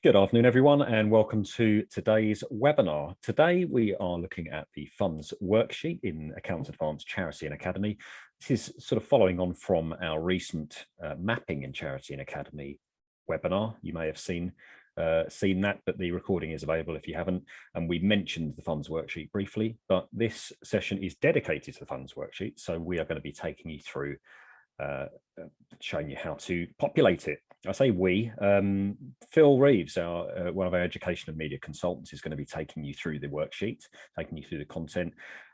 Good afternoon, everyone, and welcome to today's webinar. Today, we are looking at the funds worksheet in AccountsAdvanced Charity and Academy. This is sort of following on from our recent mapping in Charity and Academy webinar. You may have seen that, but the recording is available if you haven't. And we mentioned the funds worksheet briefly, but this session is dedicated to the funds worksheet. So we are going to be taking you through showing you how to populate it. I say we, Phil Reeves, one of our education and media consultants, is going to be taking you through the worksheet, taking you through the content.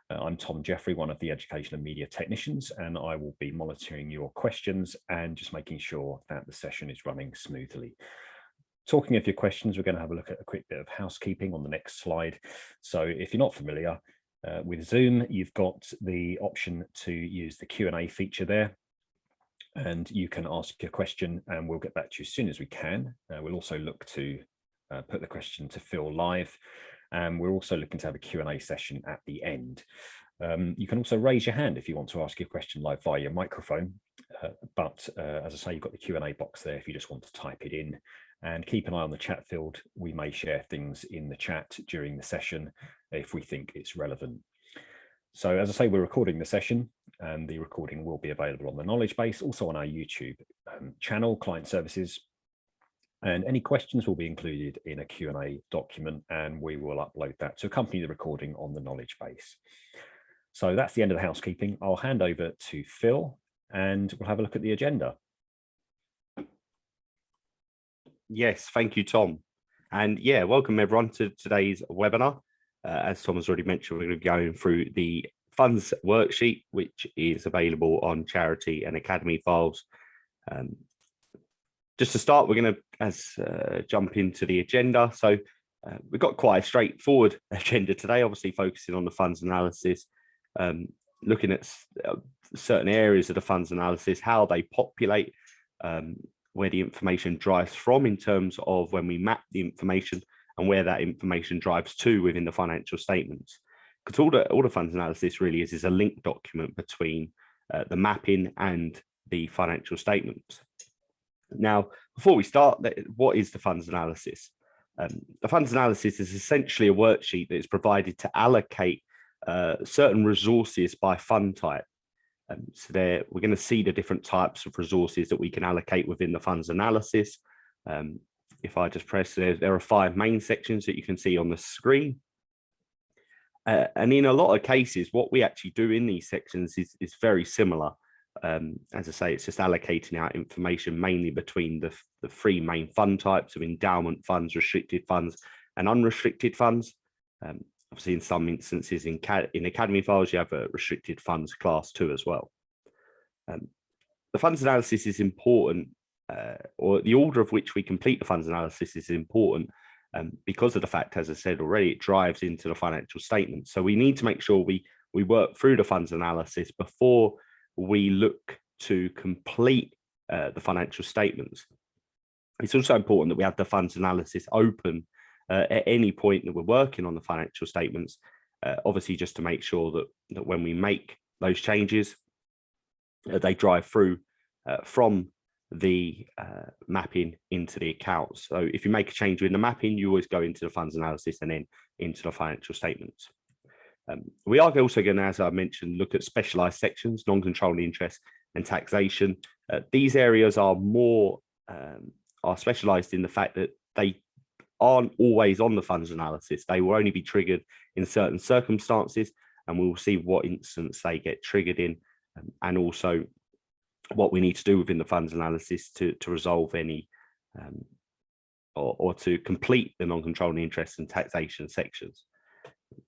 I'm Tom Jeffrey, one of the education and media technicians, and I will be monitoring your questions and just making sure that the session is running smoothly. Talking of your questions, we're going to have a look at a quick bit of housekeeping on the next slide. So if you're not familiar with Zoom, you've got the option to use the Q&A feature there. And you can ask your question and we'll get back to you as soon as we can. We'll also look to put the question to Phil live. And we're also looking to have a Q&A session at the end. You can also raise your hand if you want to ask your question live via your microphone. But as I say, you've got the Q&A box there if you just want to type it in. And keep an eye on the chat field. We may share things in the chat during the session if we think it's relevant. So as I say, we're recording the session and the recording will be available on the knowledge base, also on our YouTube channel, Client Services. And any questions will be included in a Q&A document and we will upload that to accompany the recording on the knowledge base. So that's the end of the housekeeping. I'll hand over to Phil and we'll have a look at the agenda. Yes, thank you, Tom. And yeah, welcome everyone to today's webinar. As Tom has already mentioned, we're going to be going through the funds worksheet, which is available on Charity and Academy files. Just to start, we're going to jump into the agenda. So we've got quite a straightforward agenda today, obviously focusing on the funds analysis, looking at certain areas of the funds analysis, how they populate, where the information drives from in terms of when we map the information, and where that information drives to within the financial statements. Because all the funds analysis really is a linked document between the mapping and the financial statements. Now, before we start, what is the funds analysis? The funds analysis is essentially a worksheet that is provided to allocate certain resources by fund type. So there, we're going to see the different types of resources that we can allocate within the funds analysis. If I just press, there are 5 main sections that you can see on the screen. And in a lot of cases, what we actually do in these sections is very similar. As I say, it's just allocating out information mainly between the 3 main fund types of endowment funds, restricted funds, and unrestricted funds. Obviously, in some instances in Academy files, you have a restricted funds class 2 as well. The funds analysis is important. Or the order of which we complete the funds analysis is important because of the fact, as I said already, it drives into the financial statement. So we need to make sure we work through the funds analysis before we look to complete the financial statements. It's also important that we have the funds analysis open at any point that we're working on the financial statements, obviously just to make sure that when we make those changes, they drive through from the mapping into the accounts. So if you make a change in the mapping, you always go into the funds analysis and then into the financial statements. We are also going to, as I mentioned, look at specialized sections, non-controlling interest and taxation. These areas are more are specialized in the fact that they aren't always on the funds analysis. They will only be triggered in certain circumstances, and we'll see what instance they get triggered in, and also what we need to do within the funds analysis to resolve any or to complete the non-controlling interest and taxation sections.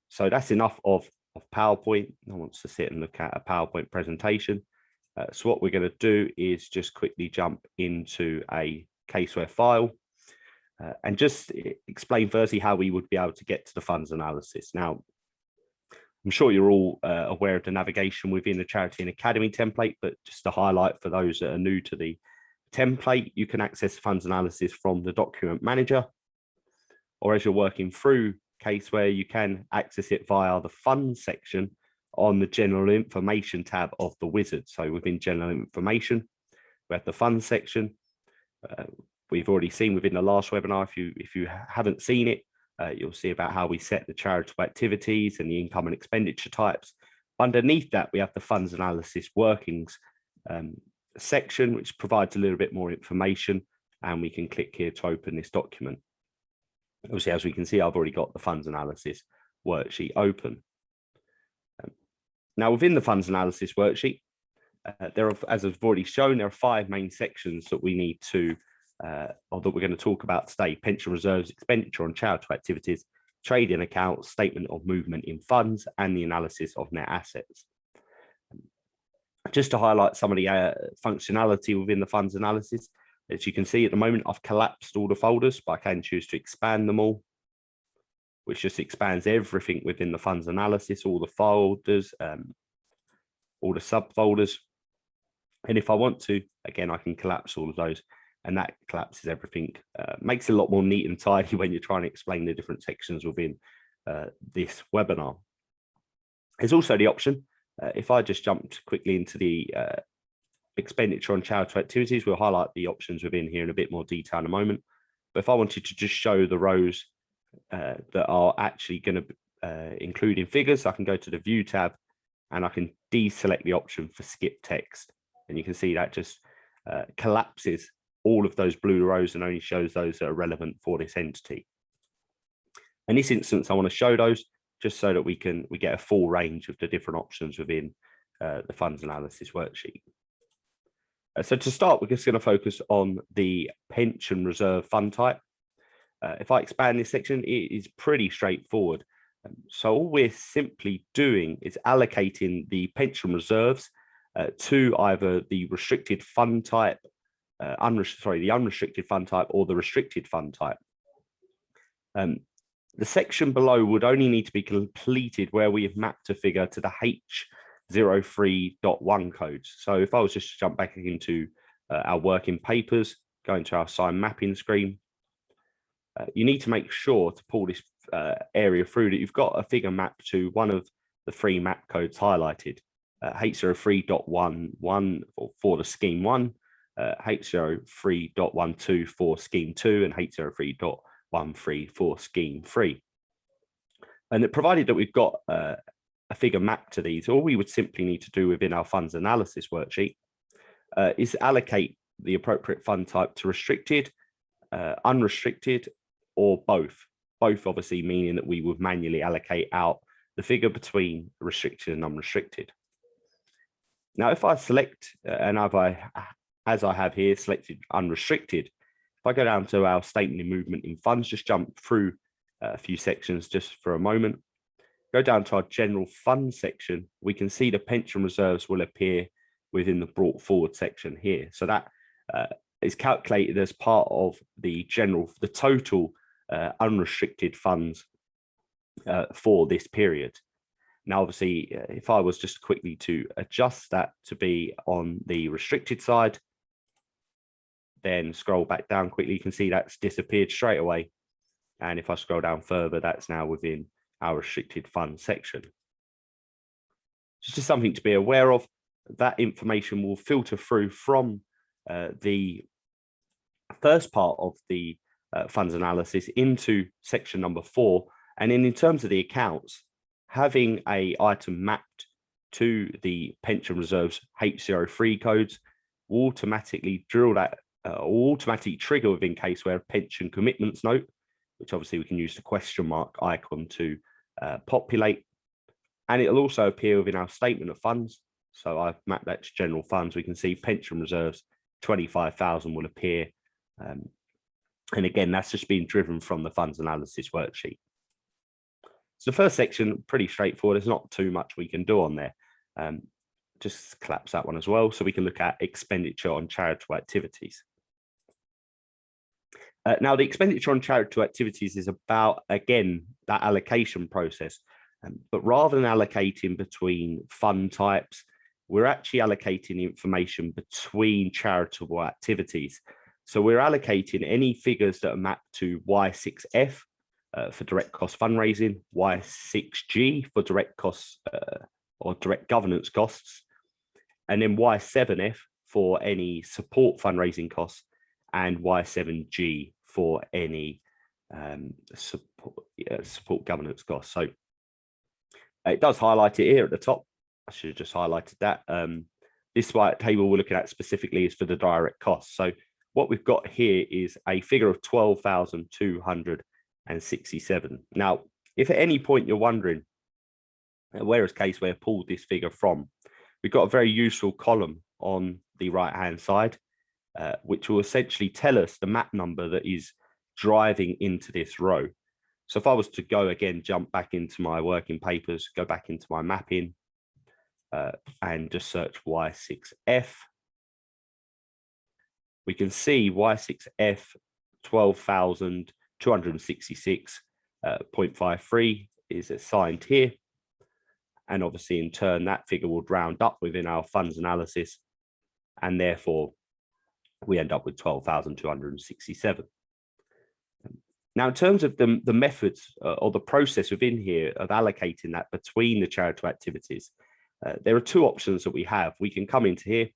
So that's enough of PowerPoint. No one wants to sit and look at a PowerPoint presentation. So what we're going to do is just quickly jump into a CaseWare file and just explain firstly how we would be able to get to the funds analysis. Now, I'm sure you're all aware of the navigation within the Charity and Academy template, but just to highlight for those that are new to the template, you can access funds analysis from the document manager, or as you're working through CaseWare, you can access it via the funds section on the general information tab of the wizard. So within general information, we have the funds section. we've already seen within the last webinar. If you haven't seen it, you'll see about how we set the charitable activities and the income and expenditure types. Underneath that, we have the funds analysis workings section, which provides a little bit more information, and we can click here to open this document. Obviously, as we can see, I've already got the funds analysis worksheet open. Now, within the funds analysis worksheet, there are, as I've already shown, there are 5 main sections that we need to, or that we're going to talk about today: pension reserves, expenditure on charitable activities, trading accounts, statement of movement in funds, and the analysis of net assets. Just to highlight some of the functionality within the funds analysis, as you can see at the moment, I've collapsed all the folders, but I can choose to expand them all, which just expands everything within the funds analysis, all the folders, all the subfolders. And if I want to, again, I can collapse all of those, and that collapses everything. Makes it a lot more neat and tidy when you're trying to explain the different sections within this webinar. There's also the option, if I just jumped quickly into the expenditure on charitable activities, we'll highlight the options within here in a bit more detail in a moment. But if I wanted to just show the rows that are actually going to include in figures, I can go to the View tab and I can deselect the option for skip text. And you can see that just collapses all of those blue rows and only shows those that are relevant for this entity. In this instance, I want to show those just so that we get a full range of the different options within the funds analysis worksheet. So to start, we're just going to focus on the pension reserve fund type. If I expand this section, it is pretty straightforward. So all we're simply doing is allocating the pension reserves to either the restricted fund type, the unrestricted fund type, or the restricted fund type. The section below would only need to be completed where we have mapped a figure to the H03.1 codes. So if I was just to jump back into our working papers, go into our assigned mapping screen, you need to make sure to pull this area through that you've got a figure mapped to one of the 3 map codes highlighted. H03.11 for the scheme 1, H03.12 for scheme 2, and H03.13 for scheme 3. And it provided that we've got a figure mapped to these, all we would simply need to do within our funds analysis worksheet is allocate the appropriate fund type to restricted, unrestricted, or both. Both obviously meaning that we would manually allocate out the figure between restricted and unrestricted. Now, if I select, as I have here, selected unrestricted, if I go down to our statement of movement in funds, just jump through a few sections just for a moment, go down to our general fund section, we can see the pension reserves will appear within the brought forward section here. So that is calculated as part of the total unrestricted funds for this period. Now, obviously, if I was just quickly to adjust that to be on the restricted side, then scroll back down quickly, you can see that's disappeared straight away. And if I scroll down further, that's now within our restricted funds section. Just something to be aware of. That information will filter through from the first part of the funds analysis into section number 4. And then in terms of the accounts, having a item mapped to the pension reserves H03 codes will automatically automatically trigger within CaseWare a pension commitments note, which obviously we can use the question mark icon to populate. And it'll also appear within our statement of funds. So I've mapped that to general funds. We can see pension reserves 25,000 will appear. And again, that's just being driven from the funds analysis worksheet. So the first section, pretty straightforward. There's not too much we can do on there. Just collapse that one as well. So we can look at expenditure on charitable activities. Now, the expenditure on charitable activities is about, again, that allocation process. But rather than allocating between fund types, we're actually allocating information between charitable activities. So we're allocating any figures that are mapped to Y6F for direct cost fundraising, Y6G for direct costs or direct governance costs, and then Y7F for any support fundraising costs, and Y7G for any support governance costs. So it does highlight it here at the top. I should have just highlighted that. This table we're looking at specifically is for the direct costs. So what we've got here is a figure of 12,267. Now, if at any point you're wondering, where has CaseWare pulled this figure from? We've got a very useful column on the right-hand side, which will essentially tell us the map number that is driving into this row. So if I was to go again, jump back into my working papers, go back into my mapping, and just search Y6F, we can see Y6F 12,266.53 is assigned here. And obviously, in turn, that figure will round up within our funds analysis. And therefore, we end up with 12,267. Now, in terms of the methods or the process within here of allocating that between the charitable activities, there are two options that we have. We can come into here,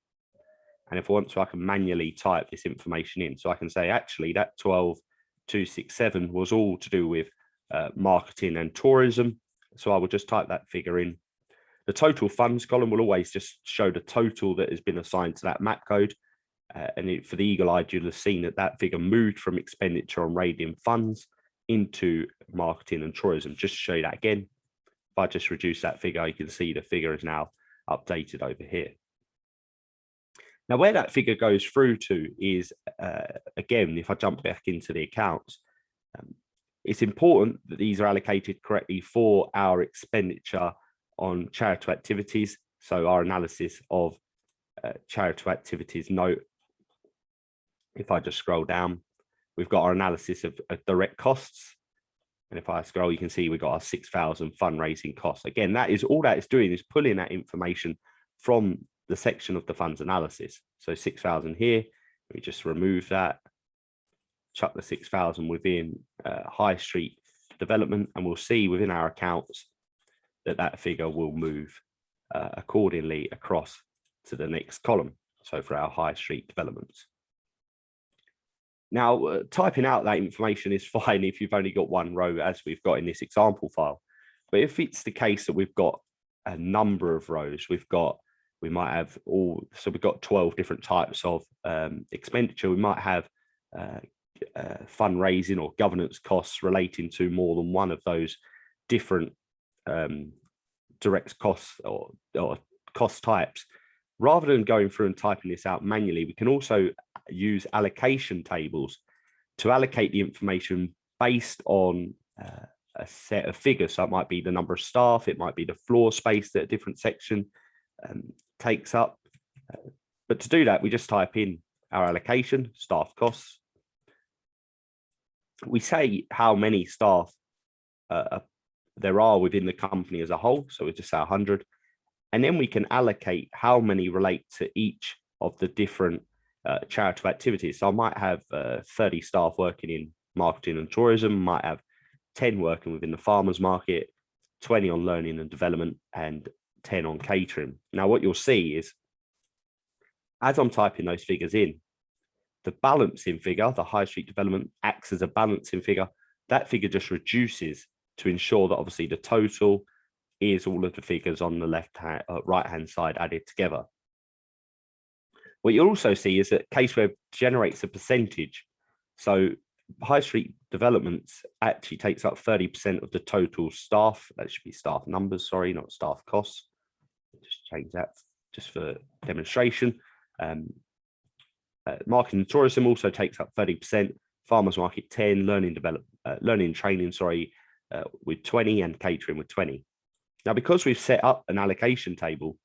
and if I want to, I can manually type this information in. So I can say, actually, that 12,267 was all to do with marketing and tourism. So I will just type that figure in. The total funds column will always just show the total that has been assigned to that map code. For the eagle-eyed, you'll have seen that that figure moved from expenditure on radian funds into marketing and tourism. Just to show you that again, if I just reduce that figure, you can see the figure is now updated over here. Now, where that figure goes through to is, again, if I jump back into the accounts, it's important that these are allocated correctly for our expenditure on charitable activities. So our analysis of charitable activities note, if I just scroll down, we've got our analysis of direct costs. And if I scroll, you can see we've got our 6,000 fundraising costs. Again, that is all that it's doing is pulling that information from the section of the funds analysis. So 6,000 here, we just remove that, chuck the 6,000 within high street development, and we'll see within our accounts that that figure will move accordingly across to the next column. So for our high street developments. Now, typing out that information is fine if you've only got one row, as we've got in this example file. But if it's the case that we've got a number of rows, we've got 12 different types of expenditure. We might have fundraising or governance costs relating to more than one of those different direct costs or cost types. Rather than going through and typing this out manually, we can also use allocation tables to allocate the information based on a set of figures. So it might be the number of staff, it might be the floor space that a different section takes up. But to do that, we just type in our allocation, staff costs. We say how many staff there are within the company as a whole. So we just say 100. And then we can allocate how many relate to each of the different charitable activities. So I might have 30 staff working in marketing and tourism, might have 10 working within the farmers market, 20 on learning and development, and 10 on catering. Now, what you'll see is, as I'm typing those figures in, the balancing figure, the high street development, acts as a balancing figure. That figure just reduces to ensure that obviously the total is all of the figures on the right-hand side added together. What you'll also see is that CaseWare generates a percentage. So high street developments actually takes up 30% of the total staff. That should be staff numbers, sorry, not staff costs. Just change that just for demonstration. Marketing and tourism also takes up 30%. Farmers market 10, learning and training, with 20, and catering with 20. Now, because we've set up an allocation table,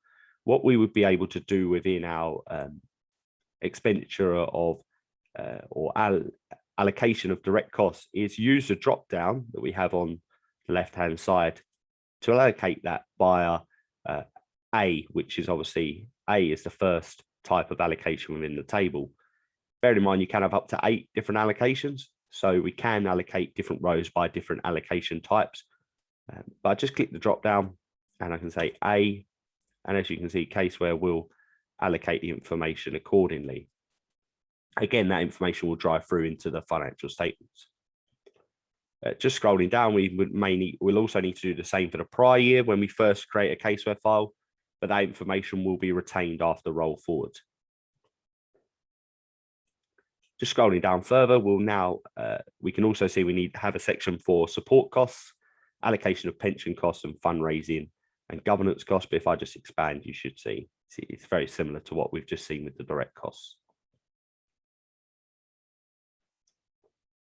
what we would be able to do within our expenditure of allocation of direct costs is use the drop down that we have on the left-hand side to allocate that via A, which is obviously A is the first type of allocation within the table. Bear in mind, you can have up to 8 different allocations. So we can allocate different rows by different allocation types. But I just click the drop down and I can say A. And as you can see, CaseWare will allocate the information accordingly. Again, that information will drive through into the financial statements. Just scrolling down, we'll also need to do the same for the prior year when we first create a CaseWare file, but that information will be retained after roll forward. Just scrolling down further, we can also see we need to have a section for support costs, allocation of pension costs and fundraising and governance costs. But if I just expand, you should see it's very similar to what we've just seen with the direct costs.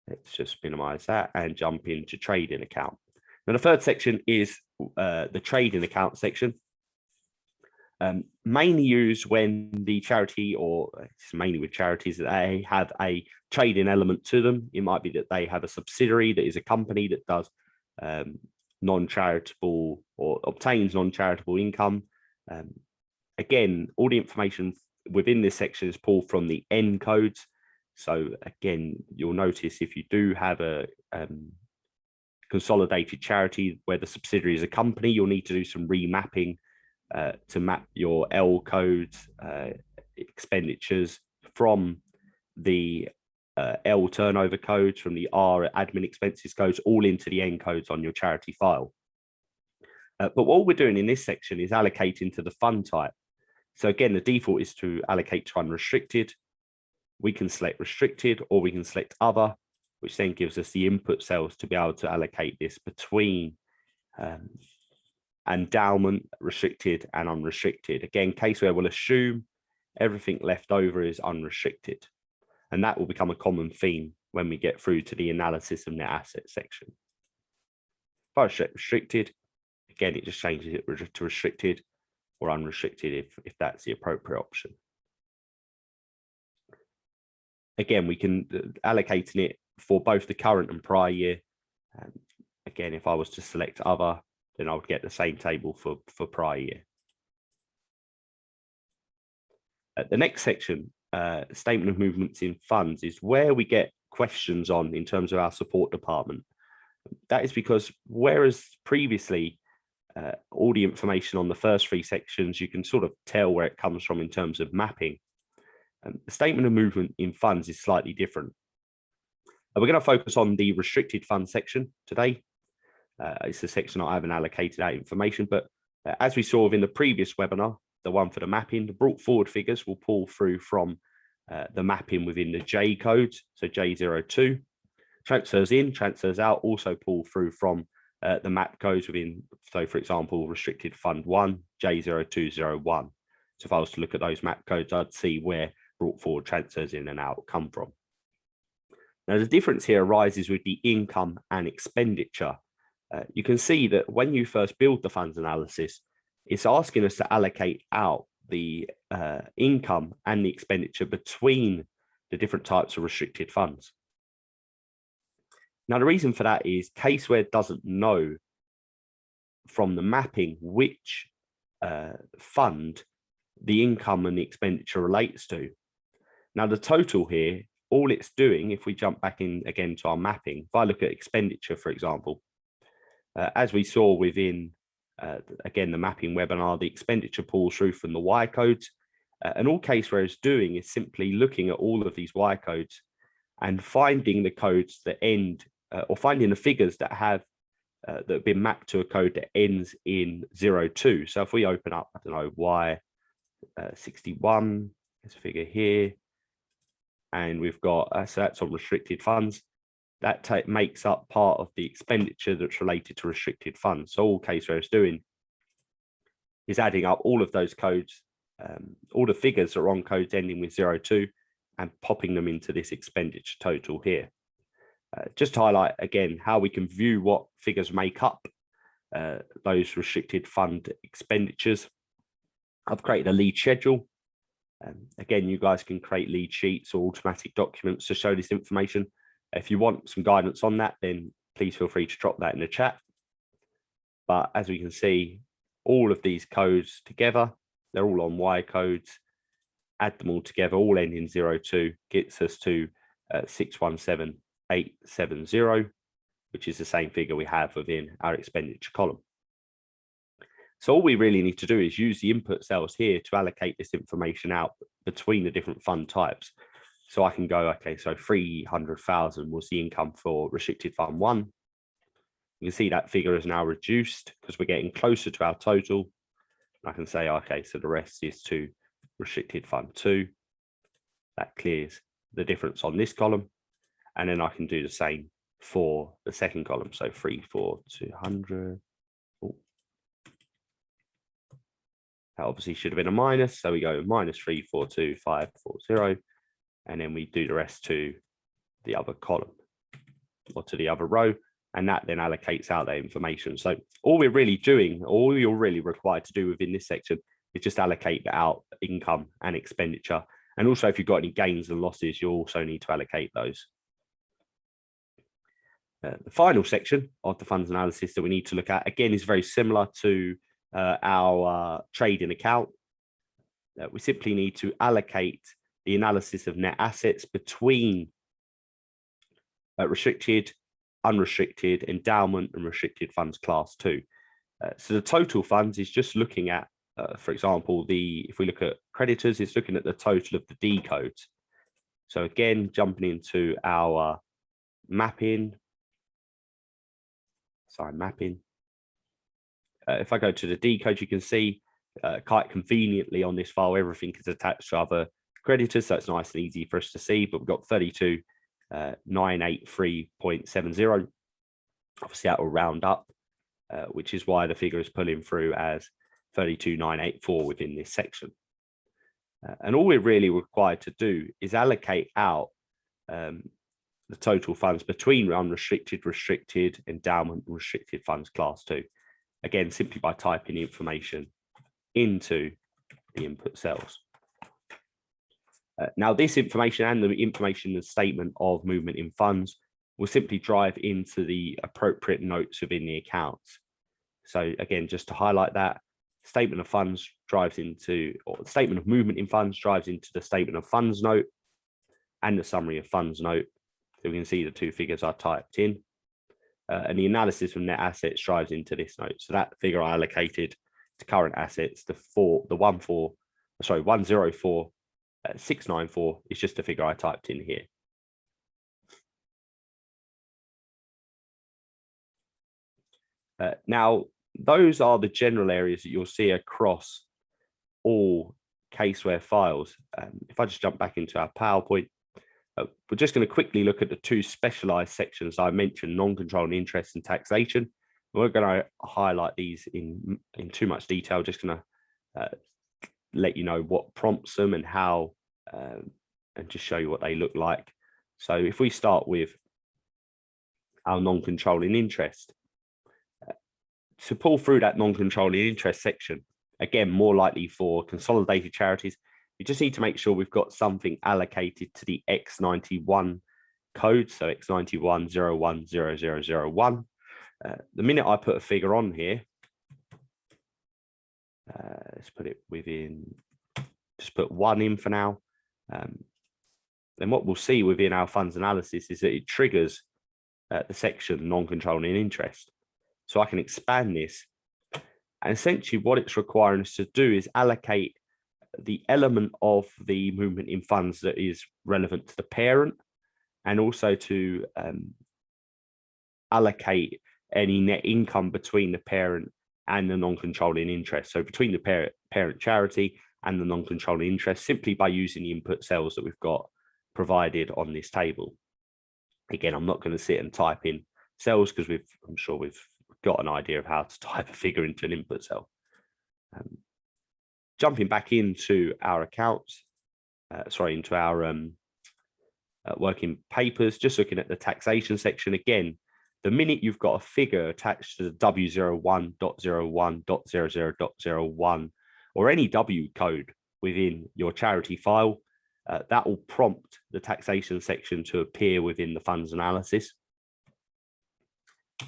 Let's just minimize that and jump into trading account. Now, the third section is the trading account section. Mainly used when the charity, or it's mainly with charities, that they have a trading element to them. It might be that they have a subsidiary that is a company that does non-charitable or obtains non-charitable income. Again, all the information within this section is pulled from the N codes. So again, you'll notice if you do have a consolidated charity where the subsidiary is a company, you'll need to do some remapping to map your L codes, expenditures from the L turnover codes, from the R admin expenses codes, all into the N codes on your charity file. But what we're doing in this section is allocating to the fund type. So again, the default is to allocate to unrestricted. We can select restricted or we can select other, which then gives us the input cells to be able to allocate this between endowment, restricted and unrestricted. Again, CaseWare will assume everything left over is unrestricted. And that will become a common theme when we get through to the analysis of net assets section. If I select restricted, again, it just changes it to restricted or unrestricted if that's the appropriate option. Again, we can allocating it for both the current and prior year. Again, if I was to select other, then I would get the same table for prior year. The next section, statement of movements in funds, is where we get questions on in terms of our support department. That is because whereas previously all the information on the first three sections, you can sort of tell where it comes from in terms of mapping. The statement of movement in funds is slightly different. We're going to focus on the restricted fund section today. It's the section I haven't allocated that information, but as we saw within the previous webinar, the one for the mapping, the brought forward figures will pull through from the mapping within the J codes, so J02. Transfers in, transfers out also pull through from the map codes within, so for example, restricted fund 1, J0201. So if I was to look at those map codes, I'd see where brought forward transfers in and out come from. Now, the difference here arises with the income and expenditure. You can see that when you first build the funds analysis, it's asking us to allocate out the income and the expenditure between the different types of restricted funds. Now, the reason for that is CaseWare doesn't know from the mapping which fund the income and the expenditure relates to. Now, the total here, all it's doing, if we jump back in again to our mapping, if I look at expenditure, for example, as we saw within, again, the mapping webinar, the expenditure pulls through from the Y codes. And all CaseWare is doing is simply looking at all of these Y codes and finding the codes that end, or finding the figures that have that have been mapped to a code that ends in 02. So if we open up, I don't know, Y61, there's a figure here, and we've got, so that's on restricted funds. That makes up part of the expenditure that's related to restricted funds. So all CaseWare is doing is adding up all of those codes, all the figures that are on codes ending with 02, and popping them into this expenditure total here. Just to highlight again how we can view what figures make up those restricted fund expenditures. I've created a lead schedule. Again, you guys can create lead sheets or automatic documents to show this information. If you want some guidance on that, then please feel free to drop that in the chat. But as we can see, all of these codes together, they're all on Y codes. Add them all together, all end in 02, gets us to 617870, which is the same figure we have within our expenditure column. So all we really need to do is use the input cells here to allocate this information out between the different fund types. So I can go, okay, so 300,000 was the income for restricted fund 1. You can see that figure is now reduced because we're getting closer to our total. I can say, okay, so the rest is to restricted fund 2. That clears the difference on this column. And then I can do the same for the second column. So 34200. That obviously should have been a minus. So we go minus 342540. And then we do the rest to the other column or to the other row. And that then allocates out that information. So all we're really doing, all you're really required to do within this section is just allocate out income and expenditure. And also, if you've got any gains and losses, you also need to allocate those. The final section of the funds analysis that we need to look at, again, is very similar to our trading account. We simply need to allocate the analysis of net assets between restricted, unrestricted, endowment, and restricted funds class 2. So the total funds is just looking at, for example, if we look at creditors, it's looking at the total of the D codes. So again, jumping into our mapping. If I go to the D code, you can see quite conveniently on this file, everything is attached to other creditors. So it's nice and easy for us to see, but we've got 32,983.70. Obviously that will round up, which is why the figure is pulling through as 32,984 within this section. And all we're really required to do is allocate out the total funds between unrestricted, restricted, endowment, and restricted funds class 2. Again, simply by typing the information into the input cells. Now, this information and the information in the statement of movement in funds will simply drive into the appropriate notes within the accounts. So again, just to highlight that, statement of funds drives into, or the statement of movement in funds drives into the statement of funds note and the summary of funds note. So we can see the two figures are typed in. And the analysis from net assets drives into this note. So that figure I allocated to current assets, the 104,694 is just the figure I typed in here. Now, those are the general areas that you'll see across all CaseWare files. If I just jump back into our PowerPoint, we're just going to quickly look at the two specialized sections I mentioned, non-controlling interest and taxation. We're going to highlight these in too much detail, just going to let you know what prompts them and how, and just show you what they look like. So if we start with our non-controlling interest, to pull through that non-controlling interest section, again, more likely for consolidated charities, you just need to make sure we've got something allocated to the X91 code, so X91010001. The minute I put a figure on here, let's put it within, just put 1 in for now. Then what we'll see within our funds analysis is that it triggers the section non-controlling interest. So I can expand this, and essentially what it's requiring us to do is allocate the element of the movement in funds that is relevant to the parent, and also to allocate any net income between the parent and the non-controlling interest. So between the parent charity and the non-controlling interest, simply by using the input cells that we've got provided on this table. Again, I'm not going to sit and type in cells because I'm sure we've got an idea of how to type a figure into an input cell. Jumping back into our accounts, into our working papers, just looking at the taxation section again, the minute you've got a figure attached to the W01.01.00.01 or any W code within your charity file, that will prompt the taxation section to appear within the funds analysis.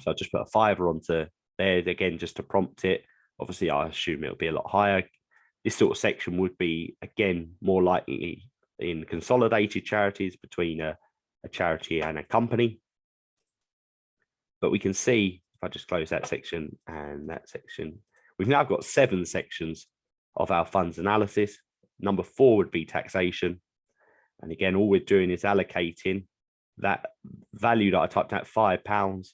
So I just put a 5 onto there again, just to prompt it. Obviously, I assume it'll be a lot higher. This sort of section would be, again, more likely in consolidated charities between a charity and a company. But we can see, if I just close that section and that section, we've now got 7 sections of our funds analysis. Number 4 would be taxation. And again, all we're doing is allocating that value that I typed out, £5,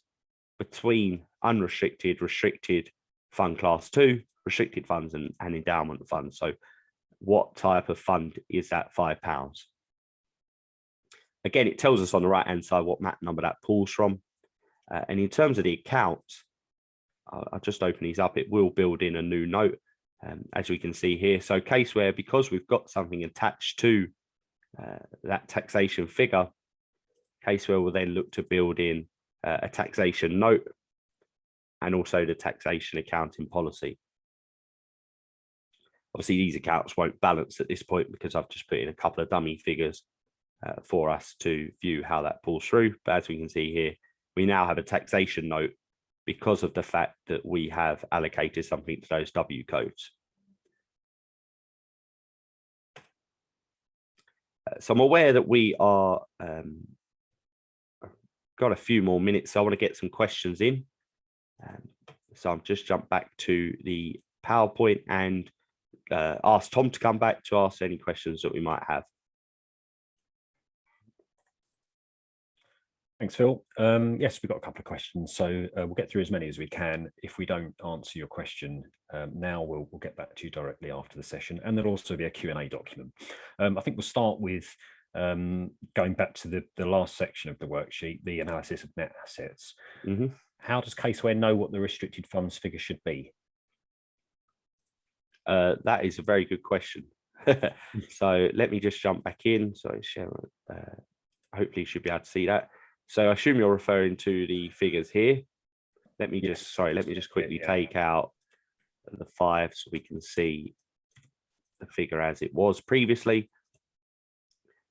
between unrestricted, restricted, fund class 2, restricted funds and endowment funds. So what type of fund is that £5? Again, it tells us on the right hand side what map number that pulls from. And in terms of the accounts, I'll just open these up. It will build in a new note, as we can see here. So CaseWare, because we've got something attached to that taxation figure, CaseWare will then look to build in a taxation note and also the taxation accounting policy. Obviously, these accounts won't balance at this point because I've just put in a couple of dummy figures for us to view how that pulls through. But as we can see here, we now have a taxation note because of the fact that we have allocated something to those W codes. So I'm aware that we are got a few more minutes, so I want to get some questions in. So I've just jumped back to the PowerPoint and ask Tom to come back to ask any questions that we might have. Thanks, Phil. Yes, we've got a couple of questions, so we'll get through as many as we can. If we don't answer your question now, we'll get back to you directly after the session, and there'll also be a Q&A document. I think we'll start with going back to the last section of the worksheet, the analysis of net assets. Mm-hmm. How does CaseWare know what the restricted funds figure should be? That is a very good question. So let me just jump back in. So share, hopefully you should be able to see that. So I assume you're referring to the figures here. Let me just, sorry, let me just quickly take out the 5 so we can see the figure as it was previously.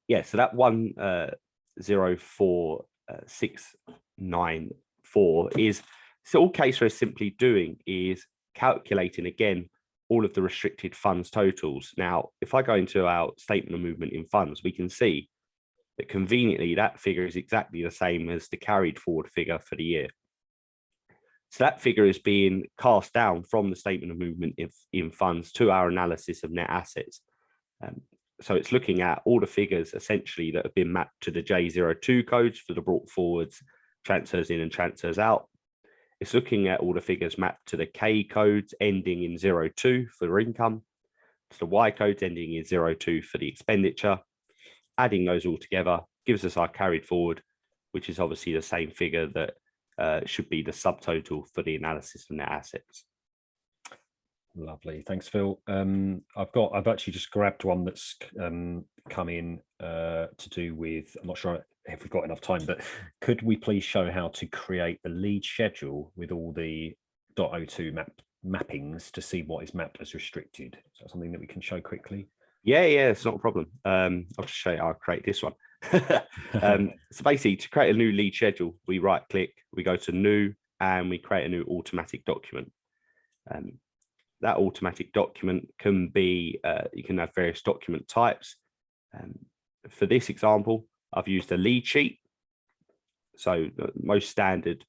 Yeah, so that 104,694 is, so all CaseWare is simply doing is calculating again all of the restricted funds totals. Now, if I go into our statement of movement in funds, we can see that conveniently that figure is exactly the same as the carried forward figure for the year. So that figure is being cast down from the statement of movement in funds to our analysis of net assets. So it's looking at all the figures essentially that have been mapped to the J02 codes for the brought forwards, transfers in and transfers out. It's looking at all the figures mapped to the K codes ending in 02 for income, to the Y codes ending in 02 for the expenditure. Adding those all together gives us our carried forward, which is obviously the same figure that should be the subtotal for the analysis of net assets. Lovely, thanks, Phil. I've actually just grabbed one that's come in to do with, I'm not sure if we've got enough time, but could we please show how to create the lead schedule with all the .02 mappings to see what is mapped as restricted? Is that something that we can show quickly? Yeah, it's not a problem. I'll just show you how I create this one. So basically, to create a new lead schedule, we right click, we go to new, and we create a new automatic document. That automatic document can be, you can have various document types. For this example, I've used a lead sheet. So the most standard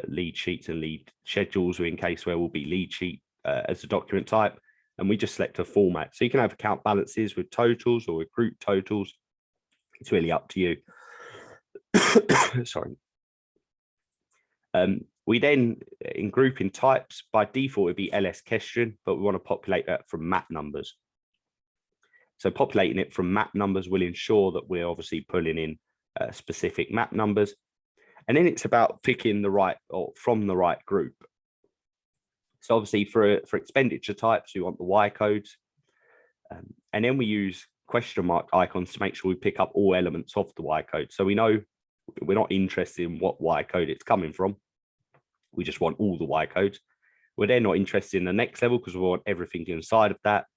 lead sheets and lead schedules in CaseWare will be lead sheet as a document type. And we just select a format. So you can have account balances with totals or with group totals. It's really up to you. Sorry. We then, in grouping types, by default, it'd be LS question, but we want to populate that from map numbers. So populating it from map numbers will ensure that we're obviously pulling in specific map numbers. And then it's about picking the right, or from the right group. So obviously for expenditure types, we want the Y codes. And then we use question mark icons to make sure we pick up all elements of the Y code. So we know we're not interested in what Y code it's coming from. We just want all the Y codes. We're then not interested in the next level because we want everything inside of that.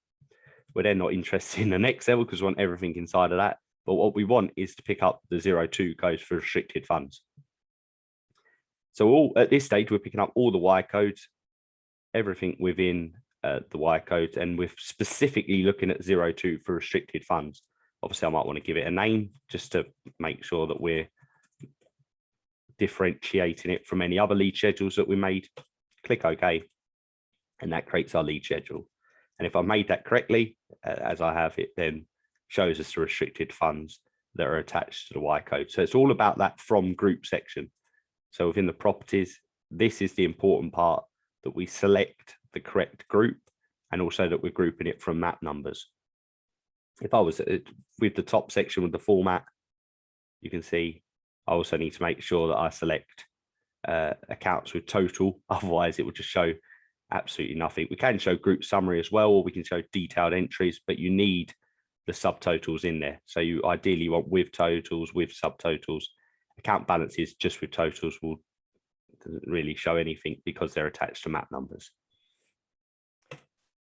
We're then not interested in the next level because we want everything inside of that. But what we want is to pick up the 02 codes for restricted funds. So at this stage, we're picking up all the Y codes, everything within the Y codes, and we're specifically looking at 02 for restricted funds. Obviously, I might want to give it a name just to make sure that we're differentiating it from any other lead schedules that we made. Click OK, and that creates our lead schedule. And if I made that correctly, as I have, it then shows us the restricted funds that are attached to the Y code. So it's all about that from group section. So within the properties, this is the important part, that we select the correct group and also that we're grouping it from map numbers. If I was with the top section with the format, you can see I also need to make sure that I select accounts with total, otherwise it will just show absolutely nothing. We can show group summary as well, or we can show detailed entries, but you need the subtotals in there. So you ideally want with totals, with subtotals. Account balances just with totals doesn't really show anything because they're attached to map numbers.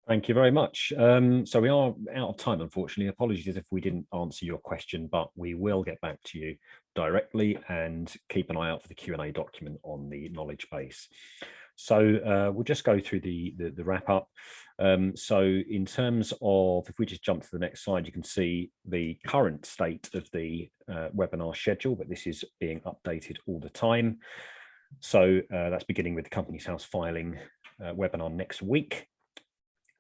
Thank you very much. So we are out of time, unfortunately. Apologies if we didn't answer your question, but we will get back to you directly, and keep an eye out for the Q&A document on the knowledge base. So we'll just go through the wrap up. So in terms of, if we just jump to the next slide, you can see the current state of the webinar schedule, but this is being updated all the time. So that's beginning with the Companies House filing webinar next week.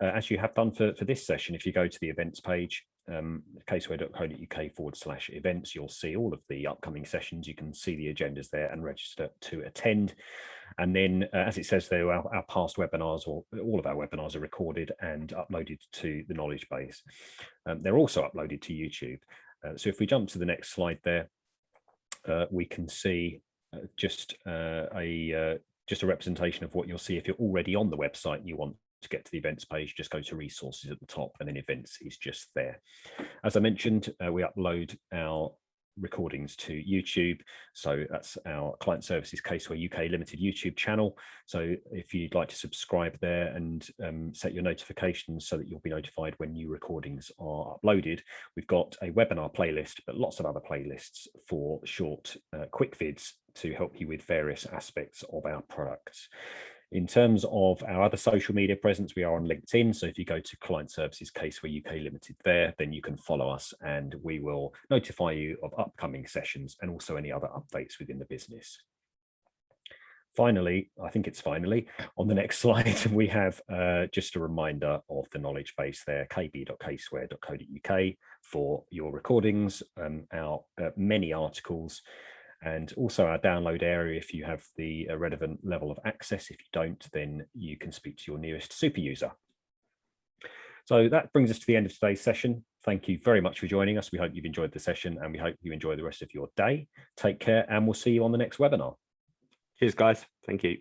As you have done for this session, if you go to the events page, caseware.co.uk/events, you'll see all of the upcoming sessions. You can see the agendas there and register to attend. And then, as it says there, our past webinars, or all of our webinars, are recorded and uploaded to the knowledge base. They're also uploaded to YouTube. So if we jump to the next slide there, we can see just a representation of what you'll see if you're already on the website and you want to get to the events page. Just go to resources at the top, and then events is just there. As I mentioned, we upload our recordings to YouTube. So that's our Client Services CaseWare UK Limited YouTube channel. So if you'd like to subscribe there and set your notifications so that you'll be notified when new recordings are uploaded. We've got a webinar playlist, but lots of other playlists for short, quick vids to help you with various aspects of our products. In terms of our other social media presence, we are on LinkedIn. So if you go to Client Services CaseWare UK Limited there, then you can follow us and we will notify you of upcoming sessions and also any other updates within the business. Finally, I think it's finally, on the next slide, we have just a reminder of the knowledge base there, kb.caseware.co.uk, for your recordings, our many articles, and also our download area if you have the relevant level of access. If you don't, then you can speak to your nearest super user. So that brings us to the end of today's session. Thank you very much for joining us. We hope you've enjoyed the session, and we hope you enjoy the rest of your day. Take care, and we'll see you on the next webinar. Cheers, guys. Thank you.